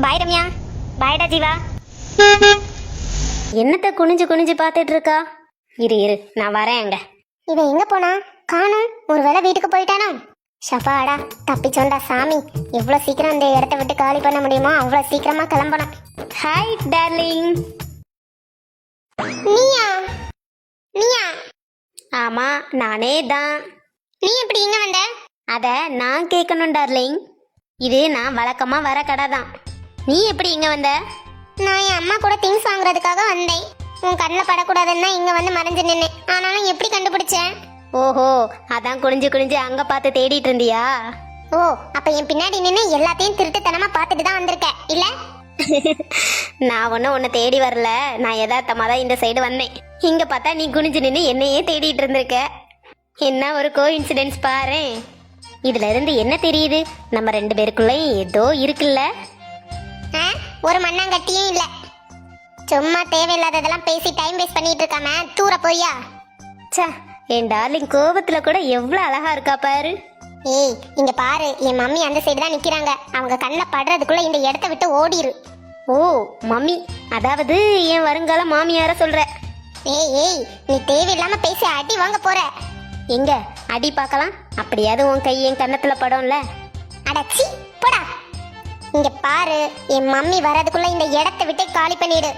பாய் ரம்யா. பாய்டா ஜீவா. என்னத்த குனிஞ்சு குனிஞ்சு பார்த்துட்டு இருக்கா? இரு நான் வரேன். அங்க இவன் எங்க போனா? காணும். ஒருவேளை வீட்டுக்கு போயிட்டானோ? ஷஃபாடா, தப்பிச்சோண்டா சாமி. எவ்வளவு சீக்கிரம் இந்த இடத்த விட்டு காலி பண்ண முடியுமோ அவ்வளவு சீக்கிரமா கிளம்பணும். Hi darling. நீயா? நீயா? ஆமா, நானே தான். நீ எப்படி இங்க வந்த? அத நான் கேட்கணும் டார்லிங். இது நான் வழக்கமா வர கடை தான். நீ எப்படி இங்க வந்த? நான் என் அம்மா கூட திங்ஸ் வாங்குறதுக்காக வந்தேன். உன் கண்ணில் படக்கூடாதுன்னா இங்க வந்து மறைஞ்சு நின்னேன். ஆனாலும் எப்படி கண்டுபிடிச்சேன்? ஓஹோ, அதான் குனிஞ்சு குனிஞ்சு அங்க பார்த்து தேடிட்டு இருந்தியா? ஓ, அப்ப என் பின்னாடி நின்று எல்லாத்தையும் திருட்டுத்தனமா பார்த்துட்டு தான் வந்திருக்க இல்ல? நான் ஒன்னும் உன்னை தேடி வரல. நான் யதார்த்தமா தான் இந்த சைடு வந்தேன். இங்க பார்த்தா நீ குனிஞ்சு நின்று என்னையே தேடிட்டு இருந்திருக்க. என்ன ஒரு கோஇன்சிடென்ஸ் பாரு. இதுல இருந்து என்ன தெரியுது? நம்ம ரெண்டு பேருக்குள்ளயும் ஏதோ இருக்குல்ல? ஒரு மண்ணாங்கட்டியும் இல்ல. சும்மா தேவையில்லாததெல்லாம் பேசி டைம் வேஸ்ட் பண்ணிட்டு இருக்காம தூர போய்யா. சே, என் டார்லிங் கோபத்துல கூட எவ்வளவு அழகா இருக்கா பாரு. ஏய், இங்க பாரு, என் மம்மி அந்த சைடு தான் நிக்கிறாங்க. அவங்க கண்ணில் படுறதுக்குள்ள இந்த இடத்த விட்டு ஓடிரு. ஓ மம்மி, அதாவது என் வருங்கால மாமியார சொல்ற? ஏய் ஏய், நீ தேவையில்லாம பேசி அடி வாங்க போற. எங்க அடி பார்க்கலாம்? அப்படியாவது உன் கை என் கன்னத்துல படும்ல? அடச்சி போடா. இங்க பாரு, என் மம்மி வர்றதுக்குள்ள இந்த இடத்த விட்டு காலி பண்ணிடு.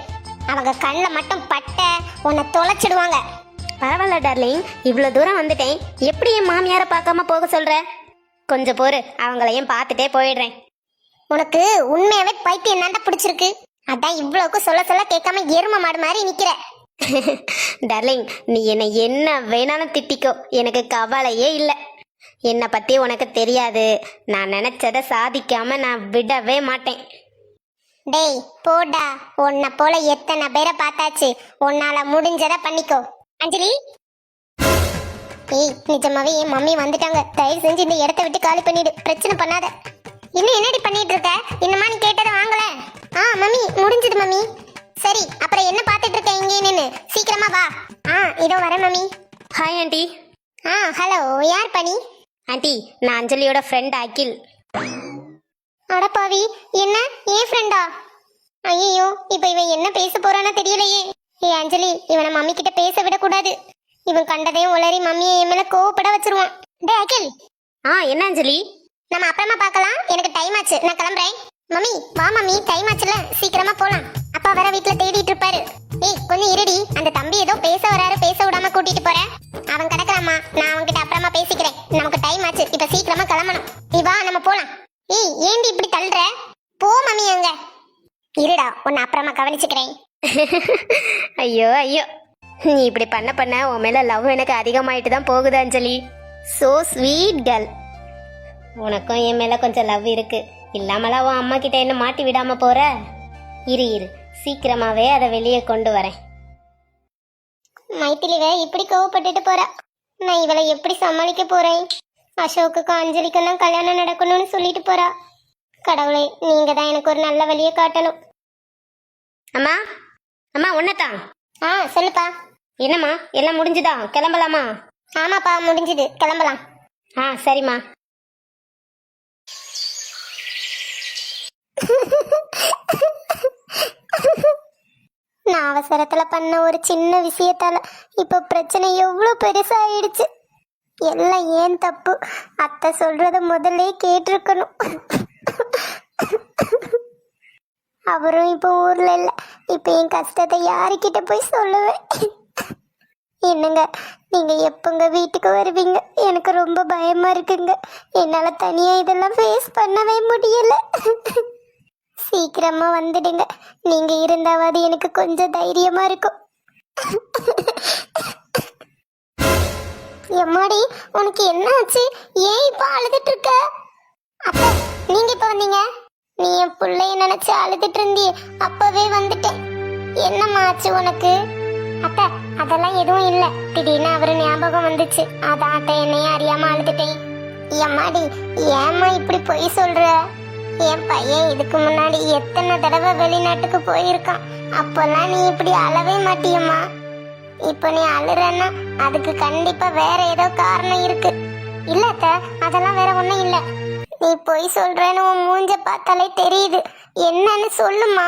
அவங்க கண்ணில் மட்டும் பட்ட உன்னை தொலைச்சிடுவாங்க. பரவாயில்ல டார்லிங், இவ்வளோ தூரம் வந்துட்டேன். எப்படி என் மாமியாரை பார்க்காம போக சொல்ற? கொஞ்சம் பொறு, அவங்களையும் பார்த்துட்டே போயிடுறேன். உனக்கு உண்மையாவே பைத்தியம் தாண்டா பிடிச்சிருக்கு. அதான் இவ்வளவுக்கு சொல்ல சொல்ல கேட்காம எரும மாடு மாதிரி நிக்கிற. டார்லிங், நீ என்னை என்ன வேணாலும் திட்டிக்கோ, எனக்கு கவலையே இல்லை. என்னை பத்தி உனக்கு தெரியாது. நான் நினைச்சதை சாதிக்காம நான் விடவே மாட்டேன். டேய் போடா, உன்னை போல எத்தனை பேரை பார்த்தாச்சு. உன்னால முடிஞ்சதை பண்ணிக்கோ. அஞ்சலி, ஏய் நிஜமாவே என் மம்மி வந்துட்டாங்க. தயவு செஞ்சு இந்த இடத்த விட்டு காலி பண்ணிடு. பிரச்சனை பண்ணாத. இன்னும் என்னடி பண்ணிட்டு இருக்க? என்னமா நீ கேட்டதை வாங்கல? மம்மி முடிஞ்சது மம்மி. சரி, அப்புறம் என்ன பார்த்துட்டு இருக்க இங்கே நின்னு? சீக்கிரமா வா. இதோ வரேன் மம்மி. Hi aunty. ஹலோ, யார் பண்ணி? ஆண்டி, நான் அஞ்சலியோட ஃப்ரெண்ட் அகில். அடப்பாவி, என்ன ஏன் ஃப்ரெண்டா? ஐயோ, இப்போ இவன் என்ன பேச போறானோ தெரியலையே. ஏ அஞ்சலி, இவனை மம்மி கிட்ட பேச விடக்கூடாது. இவன் கண்டதையும் உளறி மம்மியை என் மேல கோவப்பட வச்சிருவான். டே அகில். என்ன அஞ்சலி? நம்ம அப்புறமா பார்க்கலாம், எனக்கு டைம் ஆச்சு, நான் கிளம்புறேன். மம்மி வா மம்மி, டைம் ஆச்சுல, சீக்கிரமா போலாம். அப்பா வேற வீட்டுல தேடிட்டு இருப்பாரு. ஏய் கொஞ்சம் இருடி, அந்த தம்பி ஏதோ பேச வராரு, பேச விடாம கூட்டிட்டு போறேன். அவன் கிடக்குறாமா, நான் அவன்கிட்ட அப்புறமா பேசிக்கிறேன். நமக்கு டைம் ஆச்சு, இப்ப சீக்கிரமா கிளம்பணும். நீ வா, நம்ம போலாம். ஏய் ஏண்டி இப்படி தள்ளுற? போ மம்மி. அங்க இருடா, உன்னை அப்புறமா கவனிச்சுக்கிறேன். ஐயோ ஐயோ, நீ இப்படி பண்ண பண்ண உன் மேல லவ் எனக்கு அதிகமாயிட்டு தான் போகுது அஞ்சலி. So sweet girl. உனக்கும் என் மேல கொஞ்சம் லவ் இருக்கு. இல்லாமலாம் உன் அம்மா கிட்ட என்ன மாட்டி விடாம போற? இரு சீக்கிரமாவே அதை வெளியே கொண்டு வரேன். மைத்திலிவ இப்படி கோவப்பட்டுட்டு போறா. நான் இவளை எப்படி சமாளிக்க போறேன்? அசோக்குக்கும் அஞ்சலிக்கும் தான் கல்யாணம் நடக்கணும்னு சொல்லிட்டு போறா. கடவுளே, நீங்க தான் எனக்கு ஒரு நல்ல வழியை காட்டணும். அம்மா அம்மா, உன்னதான். சொல்லுப்பா. என்னம்மா, எல்லாம் முடிஞ்சுதா? கிளம்பலாமா? ஆமாப்பா, முடிஞ்சுது, கிளம்பலாம். சரிம்மா. நான் அவசரத்துல பண்ண ஒரு சின்ன விஷயத்தால இப்ப பிரச்சனை எவ்வளவு பெருசாயிடுச்சு. எல்லாம் ஏன் தப்பு. அத்தை சொல்றத முதல்ல கேட்டிருக்கணும். அவரும் இப்ப ஊர்ல இல்ல. இப்ப என் கஷ்டத்தை யாருக்கிட்ட போய் சொல்லுவேன்? என்னங்க, நீங்க எப்பங்க வீட்டுக்கு வருவீங்க? எனக்கு ரொம்ப பயமா இருக்குங்க. என்னால தனியா இதெல்லாம் ஃபேஸ் பண்ணவே முடியல. சீக்கிரமா வந்துடுங்க. நீங்க இருந்தாவது எனக்கு கொஞ்சம் தைரியமா இருக்கும். எம்மாடி, உனக்கு என்ன ஆச்சு? ஏன் இப்ப அழுதுட்டு இருக்க? அப்ப நீங்க இப்ப வந்தீங்க? நீ என் பிள்ளைய நினைச்சு அழுதுட்டு இருந்தியே, அப்பவே வந்துட்டேன். என்னம்மா ஆச்சு உனக்கு? அத்தை, அதெல்லாம் எதுவும் இல்ல. திடீர்னு அவரு ஞாபகம் வந்துச்சு, அதான் அத்தை என்னையே அறியாம அழுதுட்டேன். எம்மாடி, ஏம்மா இப்படி பொய் சொல்ற? என் பையன் இதுக்கு முன்னாடி எத்தனை தடவை வெளிநாட்டுக்கு போயிருக்கான். அப்பெல்லாம் நீ இப்படி அழவே மாட்டியம்மா. இப்ப நீ அழுறன்னா அதுக்கு கண்டிப்பா வேற ஏதோ காரணம் இருக்கு. இல்ல அத்தை, அதெல்லாம் வேற ஒண்ணும் இல்ல. நீ பொய் சொல்றேன்னு உன் மூஞ்ச பார்த்தாலே தெரியுது. என்னன்னு சொல்லுமா.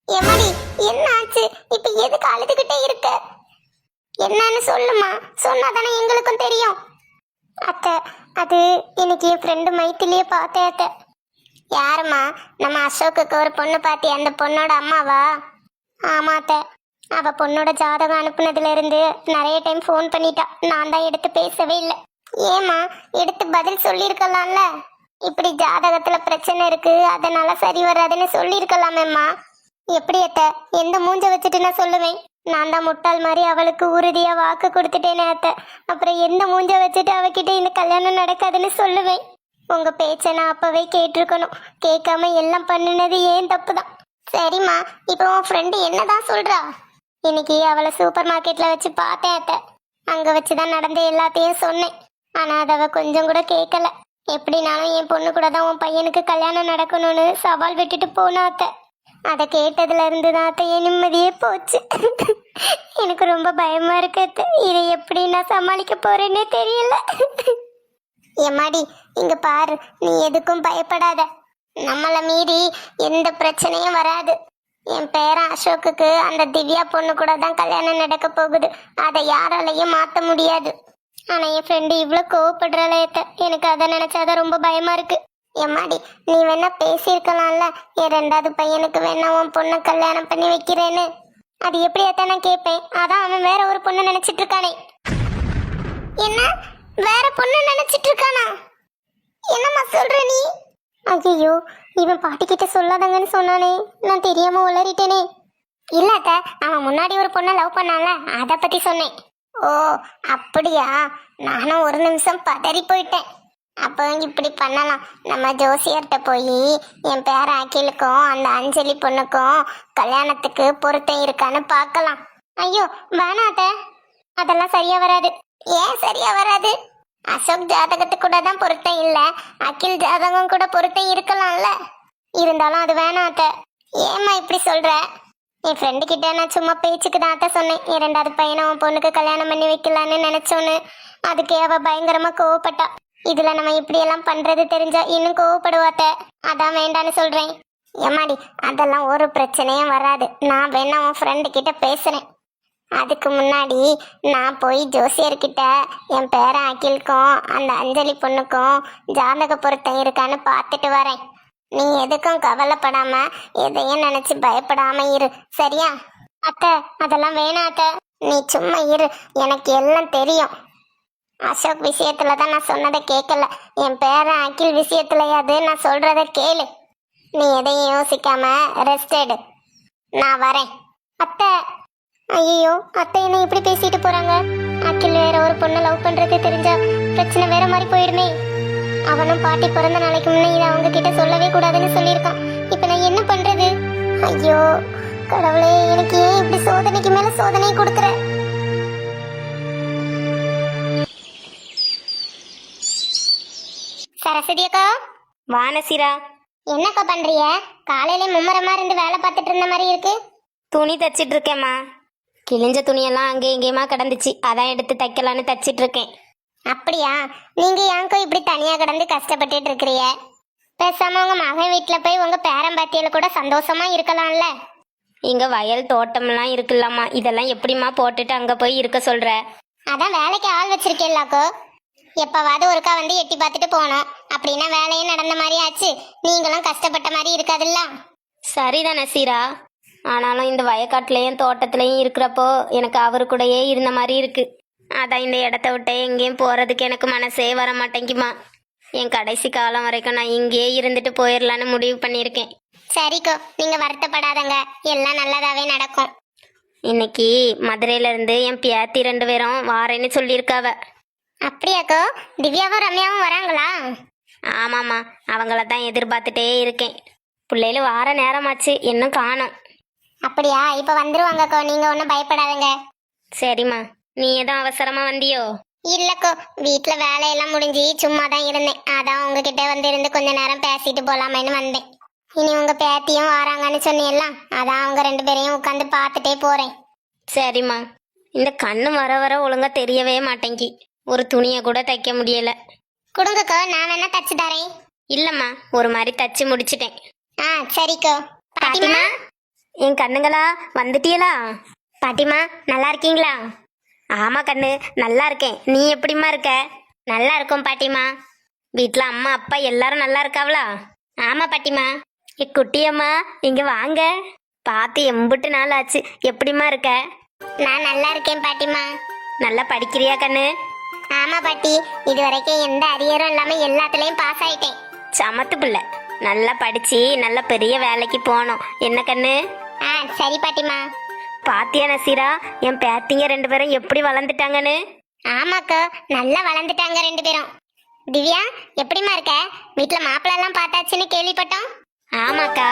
எம்மாடி என்ன ஆச்சு? இப்ப எதுக்கு அழுதுகிட்டே இருக்க? என்னன்னு சொல்லுமா, சொன்னாதானே எங்களுக்கும் தெரியும். அத்தை, அது இன்னைக்கு என் ஃப்ரெண்டு மைத்திலியே பார்த்தேன் அத்தை. யாருமா? நம்ம அசோக்குக்கு ஒரு பொண்ணு பார்த்தி, அந்த பொண்ணோட அம்மாவா? ஆமா அத்தை. அவ பொண்ணோட ஜாதகம் அனுப்புனதுல இருந்து நிறைய டைம் ஃபோன் பண்ணிட்டா. நான் தான் எடுத்து பேசவே இல்லை. ஏமா, எடுத்து பதில் சொல்லியிருக்கலாம்ல. இப்படி ஜாதகத்துல பிரச்சனை இருக்கு, அதனால சரி வராதுன்னு சொல்லியிருக்கலாமேம்மா. எப்படி அத்தை? எந்த மூஞ்ச வச்சுட்டு நான் சொல்லுவேன்? நான் தான் முட்டாள் மாதிரி அவளுக்கு உறுதியா வாக்கு கொடுத்துட்டேனே அத்தை. அப்புறம் எந்த மூஞ்ச வச்சுட்டு அவகிட்ட இந்த கல்யாணம் நடக்காதுன்னு சொல்லுவேன்? உங்க பேச்ச நான் அப்பவே கேட்டிருக்கணும். கேட்காம எல்லாம் பண்ணினது ஏன் தப்பு தான். சரிம்மா, இப்போ உன் ஃப்ரெண்டு என்னதான் சொல்றா? இன்னைக்கு அவளை சூப்பர் மார்க்கெட்ல வச்சு பார்த்தேன் அத்தை. அங்க வச்சுதான் நடந்த எல்லாத்தையும் சொன்னேன். ஆனா அதவ கொஞ்சம் கூட கேட்கல. எப்படினாலும் என் பொண்ணு கூட தான் உன் பையனுக்கு கல்யாணம் நடக்கணும்னு சவால் விட்டுட்டு போனா அத்தை. அதை கேட்டதுல இருந்து தான் அத்தை என் நிம்மதியே போச்சு. எனக்கு ரொம்ப பயமா இருக்கு அத்தை. இதை எப்படி நான் சமாளிக்க போறேன்னே தெரியல. எம்மாடி, இங்க பாரு, நீ எதுக்கும் பயப்படாத. நம்மள மீறி எந்த பிரச்சனையும் வராது. என் பேரன் அசோக்குக்கு அந்த திவ்யா பொண்ணு கூட தான் கல்யாணம் நடக்க போகுது. அதை யாராலையும் மாத்த முடியாது. ஆனா என் ஃப்ரெண்டு இவ்வளவு கோவப்படுறாளே அத்தை. எனக்கு அதை நினைச்சாதான் ரொம்ப பயமா இருக்கு. எம்மாடி, நீ வேணா பேசியிருக்கலாம்ல, என் ரெண்டாவது பையனுக்கு வேணா உன் பொண்ணை கல்யாணம் பண்ணி வைக்கிறேன்னு. அது எப்படி அத்தை நான் கேட்பேன்? அதான் அவன் வேற ஒரு பொண்ணு நினைச்சிட்டு இருக்கானே. என்ன, வேற பொண்ணு நினைச்சிட்டு இருக்கானா? என்னம்மா சொல்ற நீ? ஐயோ, இவன் பாட்டிக்கிட்ட சொல்லாதங்கன்னு சொன்னானே, நான் தெரியாம உளறிட்டேனே. இல்ல அத்தை, அவன் முன்னாடி ஒரு பொண்ணை லவ் பண்ணான்ல, அதை பத்தி சொன்னேன். ஓ அப்படியா? நானும் ஒரு நிமிஷம் பதறி போயிட்டேன். அப்போ இப்படி பண்ணலாம், நம்ம ஜோசியர்கிட்ட போய் என் பேர அகிலுக்கும் அந்த அஞ்சலி பொண்ணுக்கும் கல்யாணத்துக்கு பொருத்தம் இருக்கான்னு பார்க்கலாம். ஐயோ வேணாத்த, அதெல்லாம் சரியா வராது. ஏன் சரியா வராது? அசோக் ஜாதகத்துக்கு கூட தான் பொருத்தம் இல்ல, அகில் ஜாதகம் கூட பொருத்தம் இருக்கலாம்ல. இருந்தாலும் அது வேணாத்த. ஏம்மா இப்படி சொல்ற? என் ஃப்ரெண்டு கிட்ட நான் சும்மா பேச்சுக்கு தான் அத்தை சொன்னேன், என் ரெண்டாவது பையனை உன் பொண்ணுக்கு கல்யாணம் பண்ணி வைக்கலான்னு நினைச்சோன்னு. அதுக்கு அவ பயங்கரமா கோவப்பட்டா. இதுல நம்ம இப்படி எல்லாம் பண்றது தெரிஞ்சா இன்னும் கோவப்படுவாத்த. அதான் வேண்டான்னு சொல்றேன். எம்மாடி, அதெல்லாம் ஒரு பிரச்சனையும் வராது. நான் வேணா உன் ஃப்ரெண்டு கிட்ட பேசுறேன். அதுக்கு முன்னாடி நான் போய் ஜோசியர்கிட்ட என் பேரன் அகிலுக்கும் அந்த அஞ்சலி பொண்ணுக்கும் ஜாதக பொருத்தம் இருக்கான்னு பார்த்துட்டு வரேன். நீ எதுக்கும் கவலைப்படாம எதையும் நினைச்சு பயப்படாம இரு, சரியா? அத்தை, அதெல்லாம் வேணாம் அத்தை. நீ சும்மா இரு, எனக்கு எல்லாம் தெரியும். அசோக் விஷயத்துலதான் நான் சொன்னதை கேட்கல, என் பேரன் அகில் விஷயத்துலயாவது நான் சொல்றத கேளு. நீ எதையும் யோசிக்காம ரெஸ்ட் எடு. நான் வரேன். அத்தை, ஐயோ அத்தை என்ன இப்படி பேசிட்டு போறாங்க? அகில் வேற ஒரு பொண்ணை லவ் பண்றது தெரிஞ்சா பிரச்சனை வேற மாதிரி போயிடுமே. அவனும் பாட்டி பிறந்த நாளைக்கு முன்னே இதை அவங்க கிட்ட சொல்லவே கூடாதுன்னு சொல்லியிருக்கான். இப்ப நான் என்ன பண்றது? ஐயோ கடவுளே, எனக்கு ஏன் இப்படி சோதனைக்கு மேல சோதனை கொடுக்குற? சரஸ்வதி அக்கா. வானசிரா. என்னக்கா பண்றிய? காலையில மும்மரமா இருந்து வேலை பார்த்துட்டு இருந்த மாதிரி இருக்கு. துணி தச்சிட்டு இருக்கேம்மா. கிழிஞ்ச துணியெல்லாம் அங்கே இங்கேயுமா கிடந்துச்சு, அதான் எடுத்து தைக்கலான்னு தச்சிட்டு இருக்கேன். அப்படியா? நீங்க யாருக்கோ இப்படி தனியா கிடந்து கஷ்டப்பட்டுட்டு இருக்கிறிய? பேசாம உங்க மகன் வீட்டுல போய் உங்க பேரம்பாத்தியில கூட சந்தோஷமா இருக்கலாம்ல. இங்க வயல் தோட்டம்லாம் இருக்குல்லம்மா, இதெல்லாம் எப்படிமா போட்டுட்டு அங்க போய் இருக்க சொல்ற? அதான் வேலைக்கு ஆள் வச்சிருக்கேல்லாக்கோ. எப்பவாவது ஒருக்கா வந்து எட்டி பார்த்துட்டு போனோம், அப்படின்னா வேலையும் நடந்த மாதிரி ஆச்சு, நீங்களும் கஷ்டப்பட்ட மாதிரி இருக்காதுல்ல. சரிதான் நசீரா, ஆனாலும் இந்த வயக்காட்டுலயும் தோட்டத்திலையும் இருக்கிறப்போ எனக்கு அவரு கூடயே இருந்த மாதிரி இருக்கு. அதான் இந்த இடத்த விட்டு எங்கேயும் போறதுக்கு எனக்கு மனசே வர மாட்டேங்குமா. என் கடைசி காலம் வரைக்கும் நான் இங்கேயே இருந்துட்டு போயிடலான்னு முடிவு பண்ணியிருக்கேன். சரிக்கோ, நீங்க வருத்தப்படாதங்க, எல்லாம் நல்லதாவே நடக்கும். இன்னைக்கு மதுரையில இருந்து என் பியாத்தி 2 பேரும் வாரேன்னு சொல்லியிருக்காவ. அப்படியாக்கோ? திவ்யாவும் ரம்யாவும் வராங்களா? ஆமாம்மா, அவங்கள தான் எதிர்பார்த்துட்டே இருக்கேன். பிள்ளைகள் வார நேரமாச்சு, இன்னும் காணோம். அப்படியா? இப்ப வந்துருவாங்கக்கோ, நீங்க ஒன்றும் பயப்படாதங்க. சரிம்மா, நீ எதுவும் அவசரமா வந்தியோ? இல்லக்கோ, வீட்டுல வேலையெல்லாம் முடிஞ்சு சும்மா தான் இருந்தேன், அதான் உங்ககிட்ட வந்து இருந்து கொஞ்ச நேரம் பேசிட்டு போலாமேன்னு வந்தேன். இனி உங்க பேத்தியும் வராங்கன்னு சொன்னீங்களா, அதான் அவங்க 2 பேரையும் உட்காந்து பார்த்துட்டே போறேன். சரிம்மா. இந்த கண்ணு வர வர ஒழுங்கா தெரியவே மாட்டேங்கி, ஒரு துணியை கூட தைக்க முடியல. கொடுங்கக்கோ, நான் வேணா தச்சு தரேன். இல்லம்மா, ஒரு மாதிரி தச்சு முடிச்சிட்டேன். ஆ சரிக்கோ. பாட்டிமா, என் கண்ணுங்களா வந்துட்டியலா? பாட்டிமா நல்லா இருக்கீங்களா? ஆமா கண்ணு, நல்லா இருக்கேன். நீ எப்படிம்மா இருக்க? நல்லா இருக்கும் பாட்டிமா. வீட்ல அம்மா அப்பா எல்லாரும் நல்லா இருக்காவளா? ஆமா பாட்டிமா. குட்டியம்மா, இங்க வாங்க. பார்த்து எம்புட்டு நாள் ஆச்சு. எப்படிம்மா இருக்க? நான் நல்லா இருக்கேன் பாட்டிமா. நல்லா படிக்கிறியா கண்ணு? ஆமா பாட்டி, இது வரைக்கும் எந்த அரியரும் இல்லாம எல்லாத்துலயும் பாஸ் ஆயிட்டேன். சமத்து பிள்ளை. நல்லா படிச்சு நல்ல பெரிய வேலைக்கு போகணும். என்ன கண்ணு? ஆ சரி பாட்டிமா. பாத்தியா நசீரா, என் பேத்திங்க 2 பேரும் எப்படி வளர்ந்துட்டாங்கன்னு? ஆமாக்கா, நல்லா வளர்ந்துட்டாங்க 2 பேரும். திவ்யா எப்படிமா இருக்க? வீட்டுல மாப்பிள்ள எல்லாம் பார்த்தாச்சுன்னு கேள்விப்பட்டோம். ஆமாக்கா.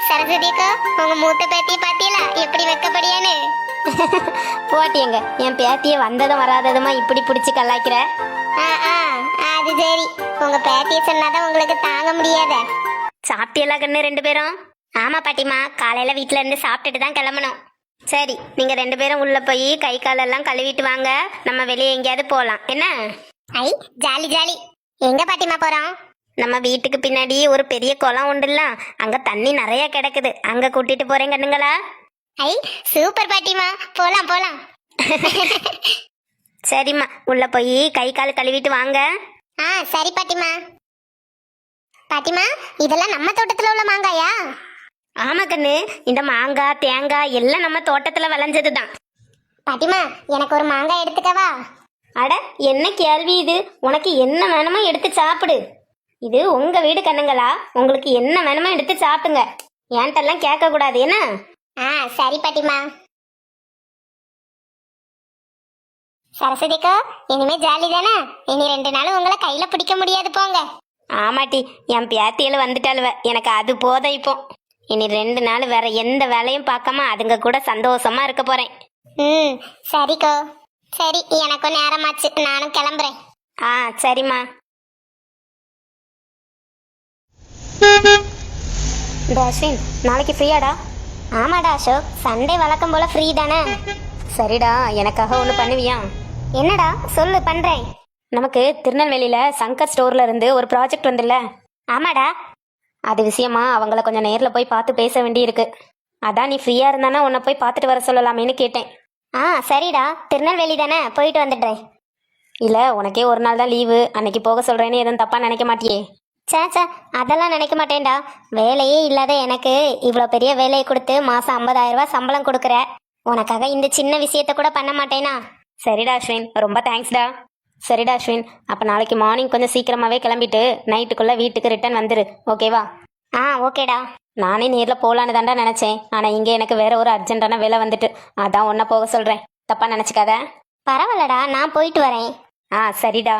சரஸ்வதிக்கா, உங்க மூத்த பேத்திய பாத்தீங்களா எப்படி வெக்கப்படியான்னு? போட்டியங்க, என் பேத்திய வந்ததும் வராததுமா இப்படி பிடிச்சி கலாய்க்கிற. ஆ ஆ அது சரி. உங்க பேத்திய சொன்னாதான் உங்களுக்கு தாங்க முடியாத. சாப்பிட்டியலா கண்ணு 2 பேரும்? ஆமா பாட்டிமா, காலையில வீட்டுல இருந்து சாப்பிட்டுட்டு தான் கிளம்பணும். சரி, நீங்க 2 பேரும் உள்ள போய் கை காலெல்லாம் கழுவிட்டு வாங்க. நம்ம வெளியே எங்கேயாவது போலாம். என்ன? ஐ ஜாலி ஜாலி. எங்க பாட்டிமா போறோம்? நம்ம வீட்டுக்கு பின்னாடி ஒரு பெரிய குளம் உண்டுல்ல, அங்க தண்ணி நிறைய கிடக்குது. அங்க கூட்டிட்டு போறேன் கண்ணுங்களா. ஐ சூப்பர் பாட்டிமா, போலாம் போலாம். சரிம்மா, உள்ள போய் கை கால் கழுவிட்டு வாங்க. ஆ சரி பாட்டிமா. பாட்டிமா, இதெல்லாம் நம்ம தோட்டத்துல உள்ள மாங்காயா? ஆமா கண்ணு, இந்த மாங்காய் தேங்காய் எல்லாம் நம்ம தோட்டத்துல விளைஞ்சதுதான். பாட்டிமா, எனக்கு ஒரு மாங்காய் எடுத்துக்கவா? அட, என்ன கேள்வி இது? உனக்கு என்ன வேணுமோ எடுத்து சாப்பிடு. இது உங்க வீடு கண்ணுங்களா, உங்களுக்கு என்ன வேணுமோ எடுத்து சாப்பிடுங்க. என்கிட்டலாம் கேட்க கூடாது என்ன? ஆ சரி பாட்டிமா. சரஸ்வதிக்கா, இனிமே ஜாலி தானே? இனி 2 நாளும் உங்களை கையில பிடிக்க முடியாது போங்க. ஆமாட்டி, என் பேத்தியில வந்துட்டாளுவ. எனக்கு அது போதும். இப்போ இனி 2 நாள் வேற எந்த வேலையும் பார்க்காம அதுங்க கூட சந்தோஷமா இருக்க போறேன். ம் சரிக்கோ. சரி, எனக்கும் நேரமாச்சு, நானும் கிளம்புறேன். ஆ சரிம்மா. அஸ்வின், நாளைக்கு ஃப்ரீயாடா? ஆமாடா அசோக், சண்டே வழக்கம் போல ஃப்ரீ தானே? சரிடா, எனக்காக ஒன்று பண்ணுவியா? என்னடா சொல்லு, பண்றேன். நமக்கு திருநெல்வேலியில சங்கர் ஸ்டோர்ல இருந்து ஒரு ப்ராஜெக்ட் வந்துல்ல? ஆமாடா. அது விஷயமா அவங்கள கொஞ்சம் நேர்ல போய் பார்த்து பேச வேண்டி இருக்கு. அதான் நீ ஃப்ரீயா இருந்தானா உன்னை போய் பார்த்துட்டு வர சொல்லலாமேன்னு கேட்டேன். ஆ சரிடா, திருநெல்வேலி தானே, போயிட்டு வந்துடுறேன். இல்ல, உனக்கே ஒரு நாள் தான் லீவு, அன்னைக்கு போக சொல்றேன்னு எதுவும் தப்பா நினைக்க மாட்டியே? சே, அதெல்லாம் நினைக்க மாட்டேன்டா. வேலையே இல்லாத எனக்கு இவ்வளோ பெரிய வேலையை கொடுத்து மாசம் 50,000 ரூபாய் சம்பளம் கொடுக்குற. உனக்காக இந்த சின்ன விஷயத்த கூட பண்ண மாட்டேனா? சரிடா அஸ்வின், ரொம்ப தேங்க்ஸ்டா. சரிடா அஸ்வின், அப்போ நாளைக்கு மார்னிங் கொஞ்சம் சீக்கிரமாகவே கிளம்பிட்டு நைட்டுக்குள்ளே வீட்டுக்கு ரிட்டர்ன் வந்துரு, ஓகேவா? ஆ ஓகேடா. நானே நேரில் போகலான்னு தாண்டா நினச்சேன். ஆனால் இங்கே எனக்கு வேற ஒரு அர்ஜென்ட்டான வேலை வந்துட்டு, அதான் ஒன்றை போக சொல்கிறேன். தப்பாக நினச்சிக்காத. பரவாயில்லடா, நான் போயிட்டு வரேன். ஆ சரிடா.